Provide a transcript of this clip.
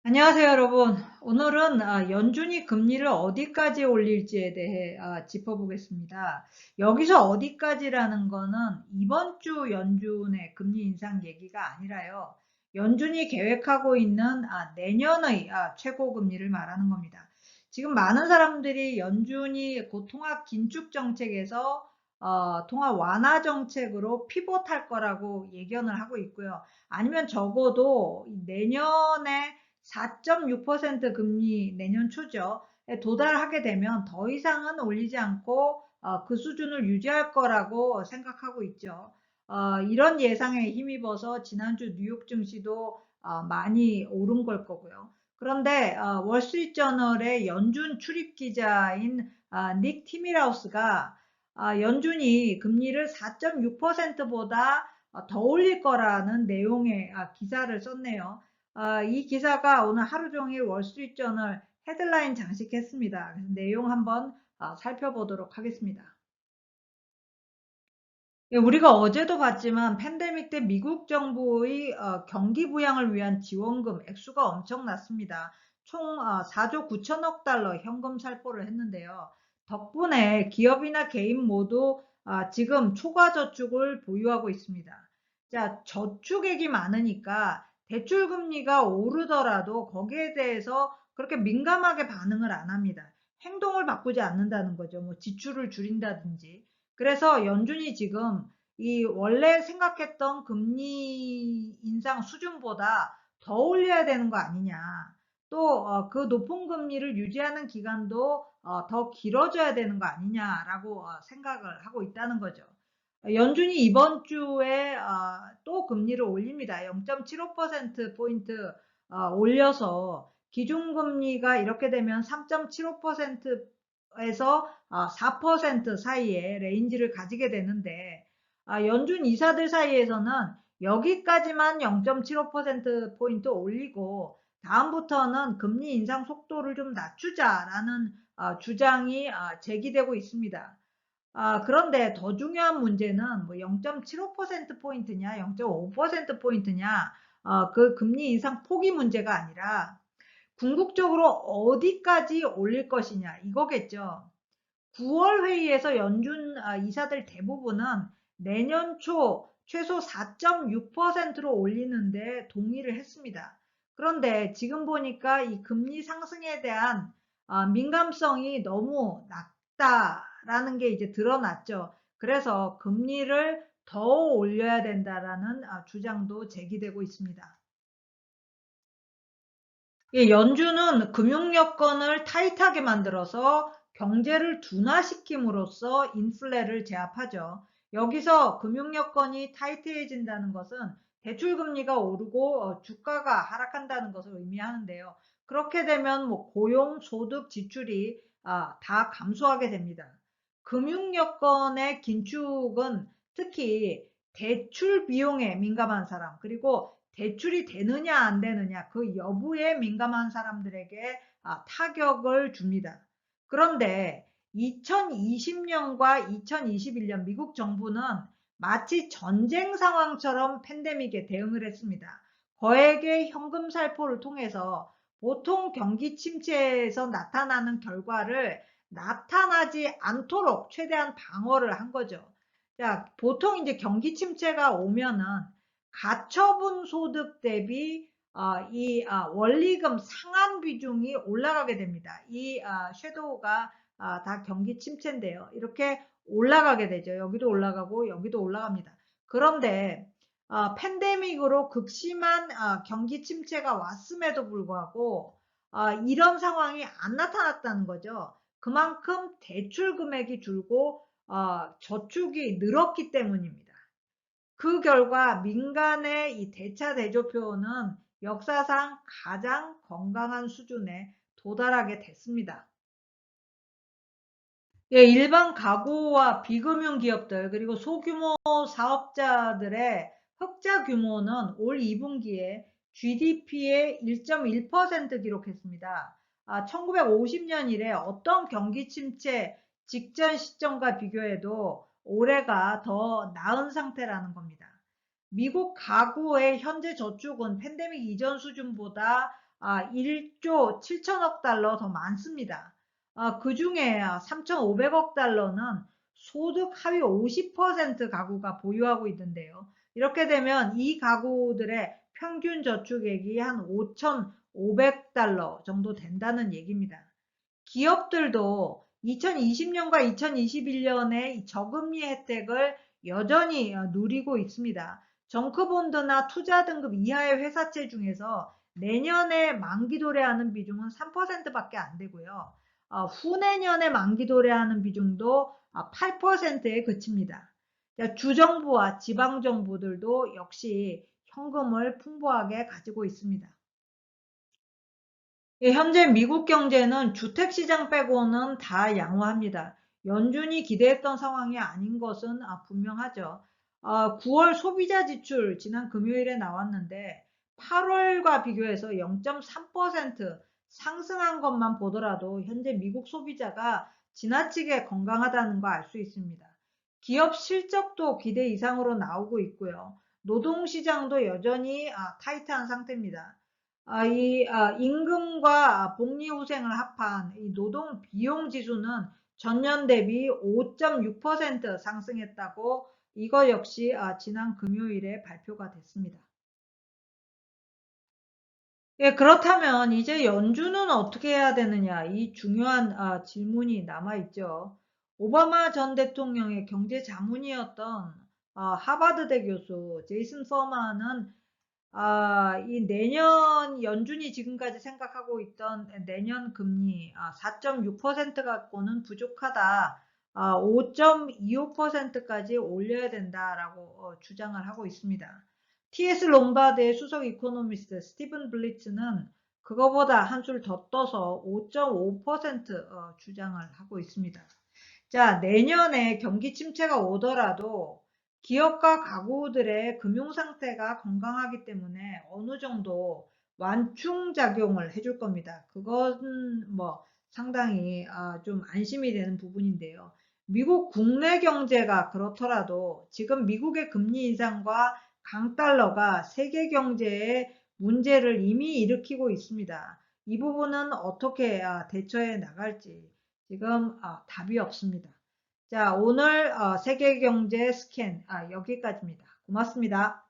안녕하세요, 여러분. 오늘은 연준이 금리를 어디까지 올릴지에 대해 짚어보겠습니다. 여기서 어디까지라는 거는 이번 주 연준의 금리 인상 얘기가 아니라요. 연준이 계획하고 있는 내년의 최고 금리를 말하는 겁니다. 지금 많은 사람들이 연준이 곧 통화 긴축 정책에서 통화 완화 정책으로 피봇할 거라고 예견을 하고 있고요. 아니면 적어도 내년에 4.6% 금리 내년 초죠. 에 도달하게 되면 더 이상은 올리지 않고 그 수준을 유지할 거라고 생각하고 있죠. 이런 예상에 힘입어서 지난주 뉴욕 증시도 많이 오른 걸 거고요. 그런데 월스트리트저널의 연준 출입 기자인 닉 티밀하우스가 연준이 금리를 4.6%보다 더 올릴 거라는 내용의 기사를 썼네요. 이 기사가 오늘 하루 종일 월스트리트저널 헤드라인 장식했습니다. 그래서 내용 한번 살펴보도록 하겠습니다. 예, 우리가 어제도 봤지만 팬데믹 때 미국 정부의 경기 부양을 위한 지원금 액수가 엄청났습니다. 총 4조 9천억 달러 현금 살포를 했는데요. 덕분에 기업이나 개인 모두 지금 초과 저축을 보유하고 있습니다. 자, 저축액이 많으니까 대출 금리가 오르더라도 거기에 대해서 그렇게 민감하게 반응을 안 합니다. 행동을 바꾸지 않는다는 거죠. 뭐 지출을 줄인다든지. 그래서 연준이 지금 이 원래 생각했던 금리 인상 수준보다 더 올려야 되는 거 아니냐. 또 그 높은 금리를 유지하는 기간도 더 길어져야 되는 거 아니냐라고 생각을 하고 있다는 거죠. 연준이 이번 주에 또 금리를 올립니다. 0.75% 포인트 올려서 기준금리가 이렇게 되면 3.75%에서 4% 사이에 레인지를 가지게 되는데 연준 이사들 사이에서는 여기까지만 0.75% 포인트 올리고 다음부터는 금리 인상 속도를 좀 낮추자라는 주장이 제기되고 있습니다. 그런데 더 중요한 문제는 뭐 0.75% 포인트냐, 0.5% 포인트냐, 그 금리 인상 폭이 문제가 아니라 궁극적으로 어디까지 올릴 것이냐, 이거겠죠. 9월 회의에서 연준 이사들 대부분은 내년 초 최소 4.6%로 올리는데 동의를 했습니다. 그런데 지금 보니까 이 금리 상승에 대한 민감성이 너무 낮다라는 게 이제 드러났죠. 그래서 금리를 더 올려야 된다라는 주장도 제기되고 있습니다. 예, 연준은 금융 여건을 타이트하게 만들어서 경제를 둔화시킴으로써 인플레를 제압하죠. 여기서 금융 여건이 타이트해진다는 것은 대출 금리가 오르고 주가가 하락한다는 것을 의미하는데요. 그렇게 되면 뭐 고용, 소득, 지출이 다 감소하게 됩니다. 금융 여건의 긴축은 특히 대출 비용에 민감한 사람, 그리고 대출이 되느냐 안 되느냐 그 여부에 민감한 사람들에게 타격을 줍니다. 그런데 2020년과 2021년 미국 정부는 마치 전쟁 상황처럼 팬데믹에 대응을 했습니다. 거액의 현금 살포를 통해서 보통 경기 침체에서 나타나는 결과를 나타나지 않도록 최대한 방어를 한 거죠. 자, 보통 이제 경기 침체가 오면은 가처분 소득 대비 이 원리금 상환 비중이 올라가게 됩니다. 이 섀도우가 다 경기 침체인데요. 이렇게 올라가게 되죠. 여기도 올라가고 여기도 올라갑니다. 그런데 팬데믹으로 극심한 경기 침체가 왔음에도 불구하고 이런 상황이 안 나타났다는 거죠. 그만큼 대출 금액이 줄고 저축이 늘었기 때문입니다. 그 결과 민간의 이 대차 대조표는 역사상 가장 건강한 수준에 도달하게 됐습니다. 예, 일반 가구와 비금융 기업들 그리고 소규모 사업자들의 흑자 규모는 올 2분기에 GDP의 1.1% 기록했습니다. 1950년 이래 어떤 경기 침체 직전 시점과 비교해도 올해가 더 나은 상태라는 겁니다. 미국 가구의 현재 저축은 팬데믹 이전 수준보다 1조 7천억 달러 더 많습니다. 그 중에 3,500억 달러는 소득 하위 50% 가구가 보유하고 있는데요. 이렇게 되면 이 가구들의 평균 저축액이 한 5,500달러 정도 된다는 얘기입니다. 기업들도 2020년과 2021년에 저금리 혜택을 여전히 누리고 있습니다. 정크본드나 투자 등급 이하의 회사채 중에서 내년에 만기 도래하는 비중은 3%밖에 안 되고요. 후내년에 만기 도래하는 비중도 8%에 그칩니다. 주정부와 지방정부들도 역시 현금을 풍부하게 가지고 있습니다. 예, 현재 미국 경제는 주택시장 빼고는 다 양호합니다. 연준이 기대했던 상황이 아닌 것은 분명하죠. 9월 소비자 지출 지난 금요일에 나왔는데 8월과 비교해서 0.3% 상승한 것만 보더라도 현재 미국 소비자가 지나치게 건강하다는 거 알 수 있습니다. 기업 실적도 기대 이상으로 나오고 있고요. 노동시장도 여전히 타이트한 상태입니다. 임금과 복리후생을 합한 이 노동 비용 지수는 전년 대비 5.6% 상승했다고 이거 역시 지난 금요일에 발표가 됐습니다. 예, 그렇다면 이제 연준은 어떻게 해야 되느냐, 이 중요한 질문이 남아있죠. 오바마 전 대통령의 경제 자문이었던 하버드대 교수 제이슨 퍼만은 이 내년 연준이 지금까지 생각하고 있던 내년 금리 4.6% 갖고는 부족하다. 5.25%까지 올려야 된다라고 주장을 하고 있습니다. TS 롬바드의 수석 이코노미스트 스티븐 블리츠는 그거보다 한술 더 떠서 5.5% 주장을 하고 있습니다. 자, 내년에 경기 침체가 오더라도 기업과 가구들의 금융 상태가 건강하기 때문에 어느 정도 완충 작용을 해줄 겁니다. 그건 뭐 상당히 좀 안심이 되는 부분인데요. 미국 국내 경제가 그렇더라도 지금 미국의 금리 인상과 강달러가 세계 경제에 문제를 이미 일으키고 있습니다. 이 부분은 어떻게 대처해 나갈지 지금 답이 없습니다. 자, 오늘 세계경제 스캔 여기까지입니다. 고맙습니다.